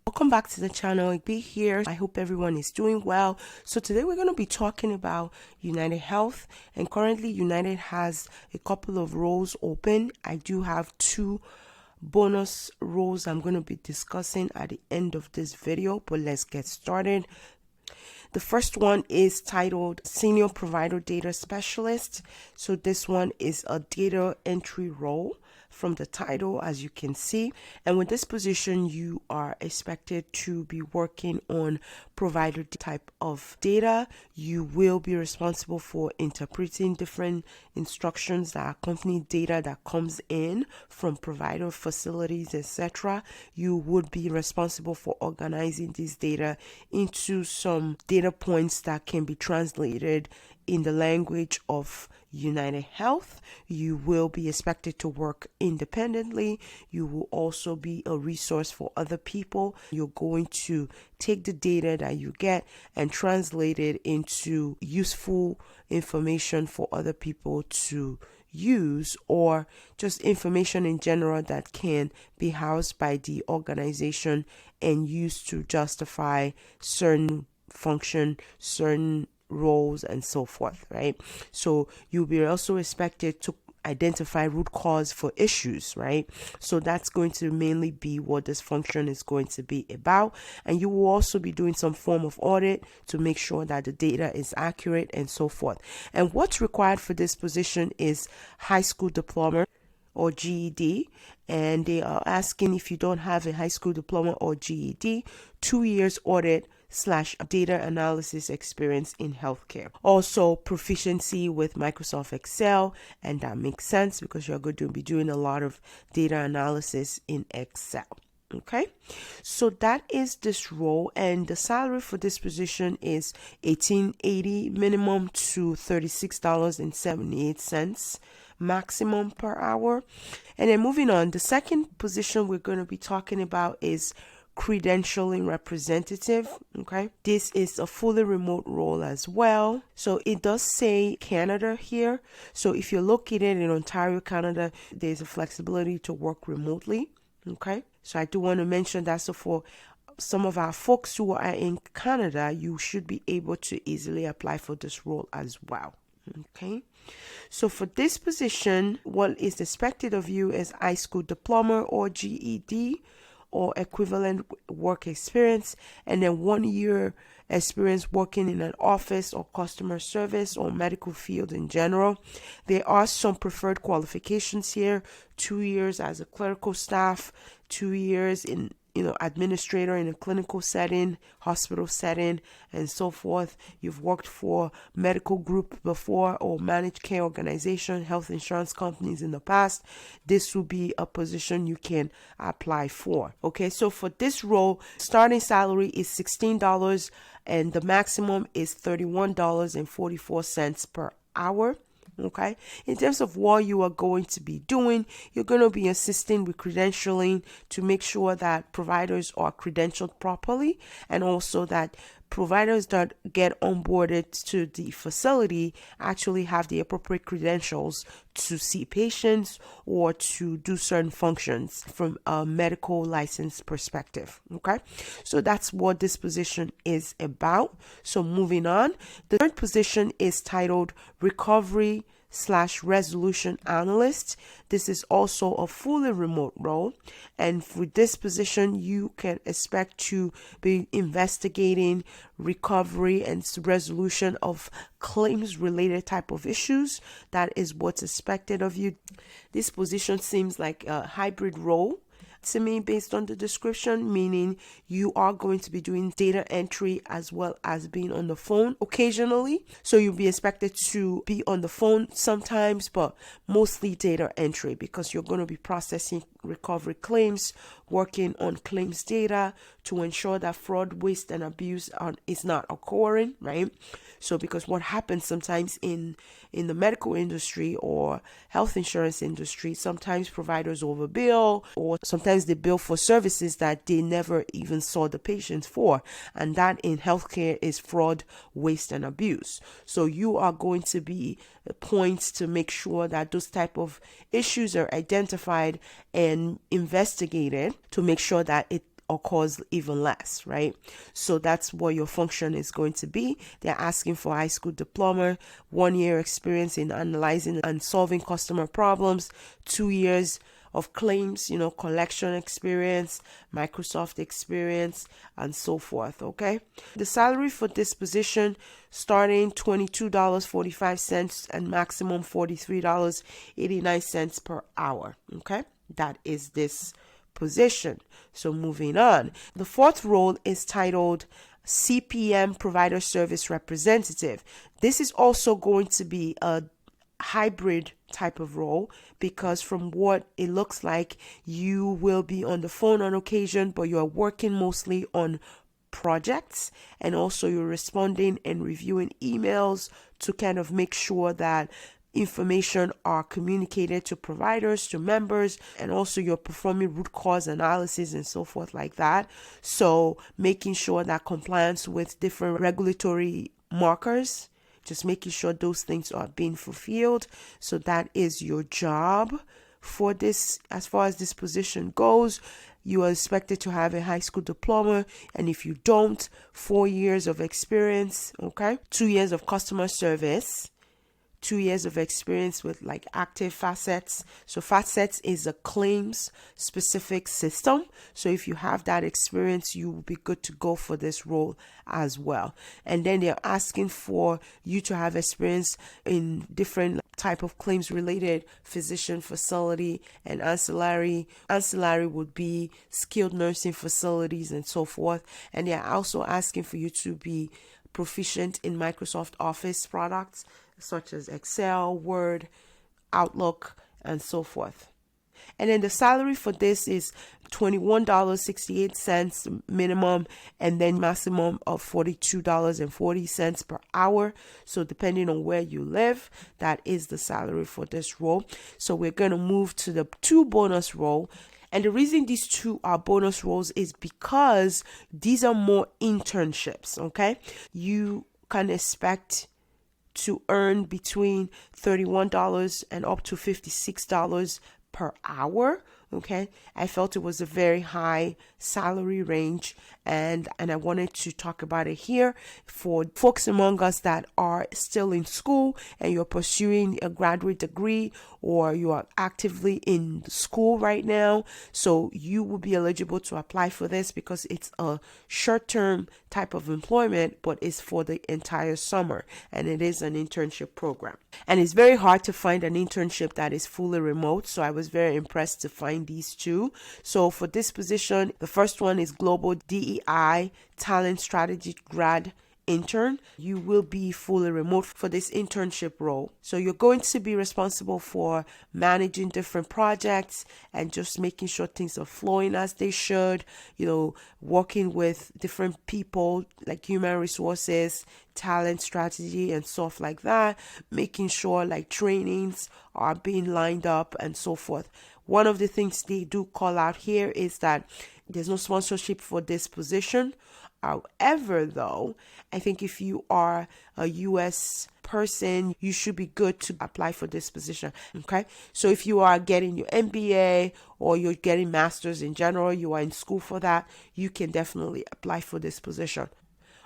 Welcome back to the channel. Be here. I hope everyone is doing well. So today we're going to be talking about United Health, and currently United has a couple of roles open. I do have two bonus roles I'm going to be discussing at the end of this video, but let's get started. The first one is titled Senior Provider Data Specialist. So this one is a data entry role from the title, as you can see. And with this position, you are expected to be working on provider type of data. You will be responsible for interpreting different instructions that accompany data that comes in from provider facilities, etc. You would be responsible for organizing this data into some data points that can be translated in the language of United Health. You will be expected to work independently. You will also be a resource for other people. You're going to take the data that you get and translate it into useful information for other people to use, or just information in general that can be housed by the organization and used to justify certain function, certain roles, and so forth, right? So you'll be also expected to identify root cause for issues, right? So that's going to mainly be what this function is going to be about. And you will also be doing some form of audit to make sure that the data is accurate and so forth. And what's required for this position is high school diploma or GED, and they are asking, if you don't have a high school diploma or GED, 2 years audit/data analysis experience in healthcare. Also, proficiency with Microsoft Excel, and that makes sense because you're going to be doing a lot of data analysis in Excel. Okay, so that is this role, and the salary for this position is $18.80 minimum to $36.78 maximum per hour. And then moving on, the second position we're going to be talking about is Credentialing Representative. Okay, this is a fully remote role as well. So it does say Canada here. So if you're located in Ontario, Canada, there's a flexibility to work remotely. Okay, so I do want to mention that. So for some of our folks who are in Canada, you should be able to easily apply for this role as well. Okay, so for this position, what is expected of you is high school diploma or GED or equivalent work experience, and then 1 year experience working in an office or customer service or medical field in general. There are some preferred qualifications here: 2 years as a clerical staff, 2 years in administrator in a clinical setting, hospital setting, and so forth. You've worked for medical group before or managed care organization, health insurance companies in the past. This will be a position you can apply for. Okay, so for this role, starting salary is $16 and the maximum is $31.44 per hour. Okay, in terms of what you are going to be doing, you're going to be assisting with credentialing to make sure that providers are credentialed properly, and also that providers that get onboarded to the facility actually have the appropriate credentials to see patients or to do certain functions from a medical license perspective. Okay, so that's what this position is about. So moving on, the third position is titled Recovery/Resolution Analyst. This is also a fully remote role, and for this position you can expect to be investigating recovery and resolution of claims related type of issues. That is what's expected of you. This position seems like a hybrid role to me based on the description, meaning you are going to be doing data entry as well as being on the phone occasionally. So you'll be expected to be on the phone sometimes, but mostly data entry, because you're going to be processing recovery claims, working on claims data to ensure that fraud, waste, and abuse is not occurring, right? So because what happens sometimes in the medical industry or health insurance industry, sometimes providers overbill, or sometimes they bill for services that they never even saw the patients for, and that in healthcare is fraud, waste, and abuse. So you are going to be points to make sure that those type of issues are identified and investigated to make sure that it or cause even less, right? So that's what your function is going to be. They're asking for high school diploma, 1 year experience in analyzing and solving customer problems, 2 years of claims, collection experience, Microsoft experience, and so forth, okay? The salary for this position starting $22.45 and maximum $43.89 per hour, okay? That is this position. So moving on. The fourth role is titled CPM Provider Service Representative. This is also going to be a hybrid type of role, because from what it looks like, you will be on the phone on occasion, but you are working mostly on projects, and also you're responding and reviewing emails to kind of make sure that information are communicated to providers, to members, and also you're performing root cause analysis and so forth like that. So making sure that compliance with different regulatory markers, just making sure those things are being fulfilled. So that is your job for this. As far as this position goes, you are expected to have a high school diploma, and if you don't, 4 years of experience, okay? 2 years of customer service, 2 years of experience with like active facets. So facets is a claims specific system. So if you have that experience, you will be good to go for this role as well. And then they're asking for you to have experience in different type of claims related physician facility and ancillary. Ancillary would be skilled nursing facilities and so forth. And they're also asking for you to be proficient in Microsoft Office products such as Excel, Word, Outlook, and so forth. And then the salary for this is $21.68 minimum, and then maximum of $42.40 per hour. So depending on where you live, that is the salary for this role. So we're going to move to the 2 bonus role. And the reason these 2 are bonus roles is because these are more internships, okay? You can expect to earn between $31 and up to $56 per hour. Okay, I felt it was a very high salary range, and I wanted to talk about it here for folks among us that are still in school and you're pursuing a graduate degree, or you are actively in school right now. So you will be eligible to apply for this because it's a short-term type of employment, but it's for the entire summer, and it is an internship program. And it's very hard to find an internship that is fully remote, so I was very impressed to find these 2. So for this position, the first one is Global DEI Talent Strategy Grad Intern. You will be fully remote for this internship role. So you're going to be responsible for managing different projects and just making sure things are flowing as they should, working with different people like human resources, talent strategy, and stuff like that, making sure like trainings are being lined up and so forth. One of the things they do call out here is that there's no sponsorship for this position. However, though, I think if you are a U.S. person, you should be good to apply for this position. Okay, so if you are getting your MBA or you're getting master's in general, you are in school for that, you can definitely apply for this position.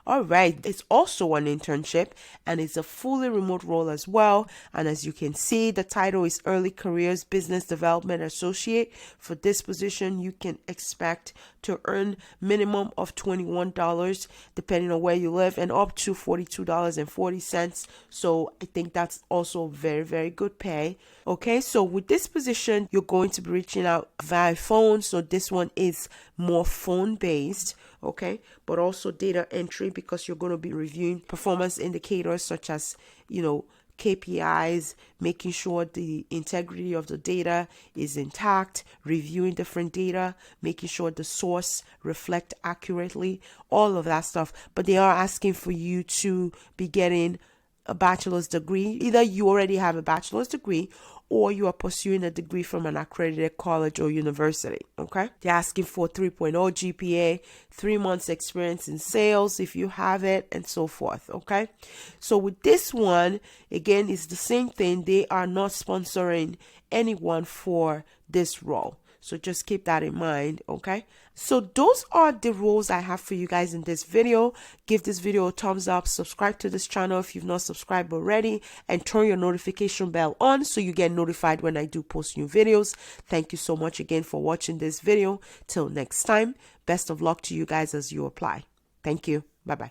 All right, it's also an internship, and it's a fully remote role as well. And as you can see, the title is Early Careers Business Development Associate. For this position, you can expect to earn minimum of $21, depending on where you live, and up to $42.40. So I think that's also very, very good pay. Okay, so with this position, you're going to be reaching out via phone. So this one is more phone based. Okay, but also data entry, because you're going to be reviewing performance indicators such as, KPIs, making sure the integrity of the data is intact, reviewing different data, making sure the source reflect accurately, all of that stuff. But they are asking for you to be getting a bachelor's degree. Either you already have a bachelor's degree or you are pursuing a degree from an accredited college or university. Okay, they're asking for 3.0 GPA, 3 months experience in sales if you have it, and so forth. Okay, so with this one, again, it's the same thing. They are not sponsoring anyone for this role. So just keep that in mind, okay? So those are the roles I have for you guys in this video. Give this video a thumbs up, subscribe to this channel if you've not subscribed already, and turn your notification bell on so you get notified when I do post new videos. Thank you so much again for watching this video. Till next time, best of luck to you guys as you apply. Thank you. Bye-bye.